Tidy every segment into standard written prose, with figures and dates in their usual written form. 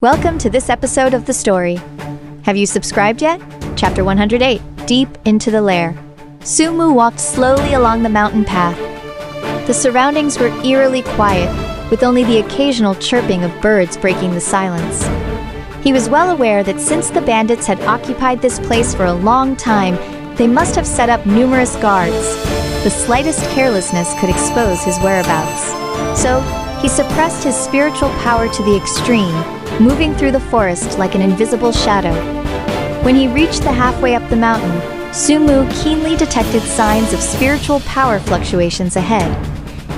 Welcome to this episode of the story. Have you subscribed yet? Chapter 108, Deep into the Lair. Sumu walked slowly along the mountain path. The surroundings were eerily quiet, with only the occasional chirping of birds breaking the silence. He was well aware that since the bandits had occupied this place for a long time, they must have set up numerous guards. The slightest carelessness could expose his whereabouts. So, he suppressed his spiritual power to the extreme, moving through the forest like an invisible shadow. When he reached the halfway up the mountain, Sumu keenly detected signs of spiritual power fluctuations ahead.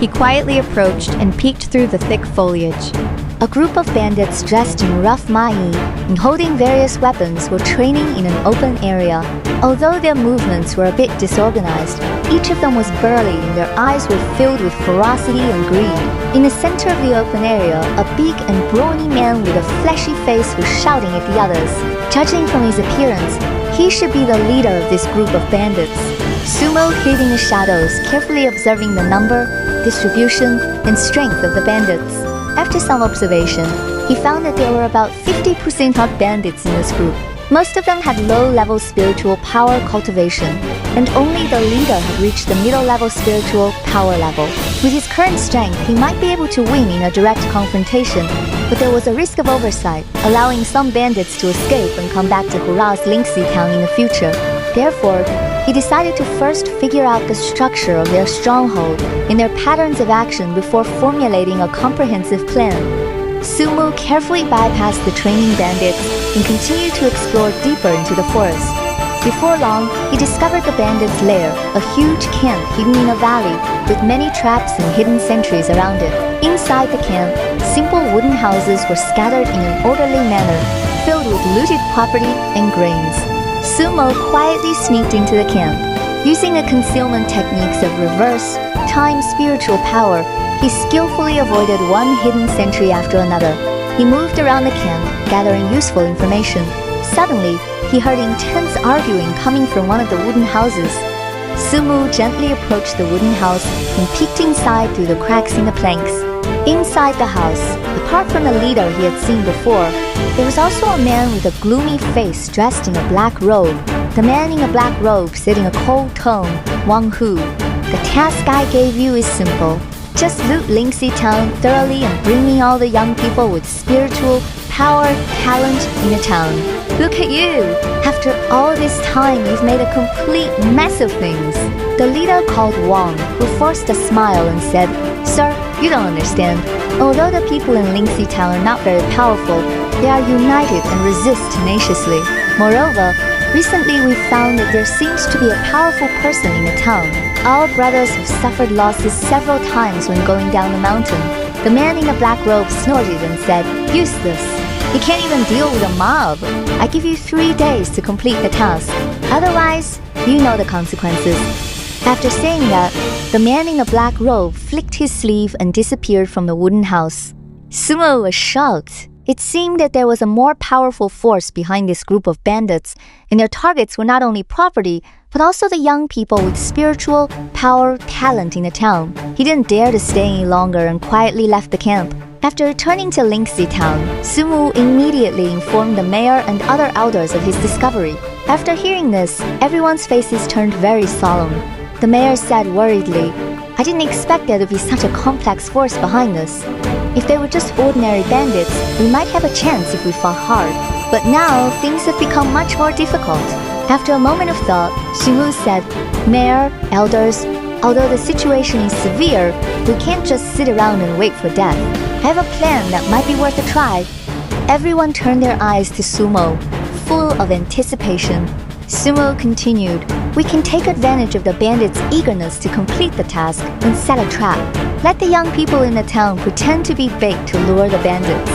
He quietly approached and peeked through the thick foliage. A group of bandits dressed in rough mai and holding various weapons were training in an open area. Although their movements were a bit disorganized, each of them was burly and their eyes were filled with ferocity and greed. In the center of the open area, a big and brawny man with a fleshy face was shouting at the others. Judging from his appearance, he should be the leader of this group of bandits. Sumo hid in the shadows, carefully observing the number, distribution, and strength of the bandits. After some observation, he found that there were about 50% of bandits in this group. Most of them had low-level spiritual power cultivation, and only the leader had reached the middle-level spiritual power level. With his current strength, he might be able to win in a direct confrontation, but there was a risk of oversight, allowing some bandits to escape and come back to Hurrah's Linksea town in the future. Therefore, he decided to first figure out the structure of their stronghold and their patterns of action before formulating a comprehensive plan. Sumu carefully bypassed the training bandits and continued to explore deeper into the forest. Before long, he discovered the bandits' lair, a huge camp hidden in a valley with many traps and hidden sentries around it. Inside the camp, simple wooden houses were scattered in an orderly manner, filled with looted property and grains. Sumo quietly sneaked into the camp. Using the concealment techniques of reverse, time spiritual power, he skillfully avoided one hidden sentry after another. He moved around the camp, gathering useful information. Suddenly, he heard intense arguing coming from one of the wooden houses. Sumu gently approached the wooden house and peeked inside through the cracks in the planks. Inside the house, apart from the leader he had seen before, there was also a man with a gloomy face dressed in a black robe. The man in a black robe said in a cold tone, "Wang Hu, the task I gave you is simple. Just loot Linksea town thoroughly and bring me all the young people with spiritual power, talent in the town." Look at you! After all this time, you've made a complete mess of things. The leader called Wang, who forced a smile and said, "Sir, you don't understand. Although the people in Linksea town are not very powerful, they are united and resist tenaciously. Moreover, recently we found that there seems to be a powerful person in the town. Our brothers have suffered losses several times when going down the mountain." The man in the black robe snorted and said, "Useless. You can't even deal with a mob. I give you 3 days to complete the task. Otherwise, you know the consequences." After saying that, the man in the black robe flicked his sleeve and disappeared from the wooden house. Sumo was shocked. It seemed that there was a more powerful force behind this group of bandits, and their targets were not only property, but also the young people with spiritual power, talent in the town. He didn't dare to stay any longer and quietly left the camp. After returning to Linksea town, Sumu immediately informed the mayor and other elders of his discovery. After hearing this, everyone's faces turned very solemn. The mayor said worriedly, "I didn't expect there to be such a complex force behind this. If they were just ordinary bandits, we might have a chance if we fought hard. But now, things have become much more difficult." After a moment of thought, Sumu said, "Mayor, elders, although the situation is severe, we can't just sit around and wait for death. I have a plan that might be worth a try." Everyone turned their eyes to Sumo, full of anticipation. Sumo continued, "We can take advantage of the bandits' eagerness to complete the task and set a trap. Let the young people in the town pretend to be bait to lure the bandits.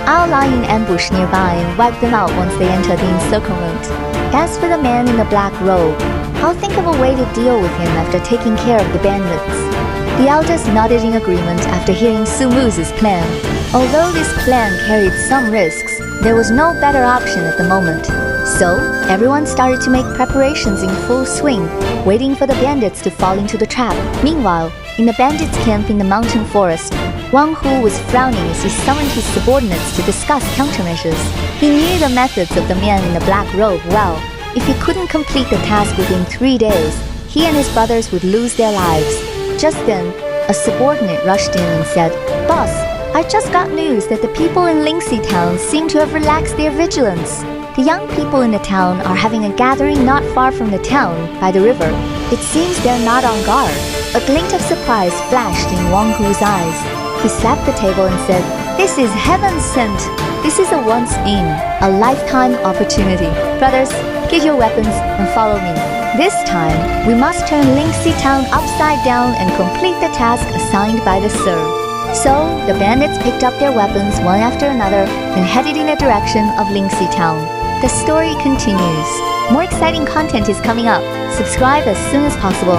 I'll lie in ambush nearby and wipe them out once they enter the encirclement. As for the man in the black robe, I'll think of a way to deal with him after taking care of the bandits." The elders nodded in agreement after hearing Sumu's plan. Although this plan carried some risks, there was no better option at the moment. So, everyone started to make preparations in full swing, waiting for the bandits to fall into the trap. Meanwhile, in the bandits' camp in the mountain forest, Wang Hu was frowning as he summoned his subordinates to discuss countermeasures. He knew the methods of the man in the black robe well. If he couldn't complete the task within 3 days, he and his brothers would lose their lives. Just then, a subordinate rushed in and said, "Boss, I just got news that the people in Lingxi town seem to have relaxed their vigilance. The young people in the town are having a gathering not far from the town, by the river. It seems they're not on guard." A glint of surprise flashed in Wang Hu's eyes. He slapped the table and said, "This is heaven sent. This is a once-in, a lifetime opportunity. Brothers, get your weapons and follow me. This time, we must turn Lingxi town upside down and complete the task assigned by the Sir." So, the bandits picked up their weapons one after another and headed in the direction of Lingxi town. The story continues. More exciting content is coming up. Subscribe as soon as possible.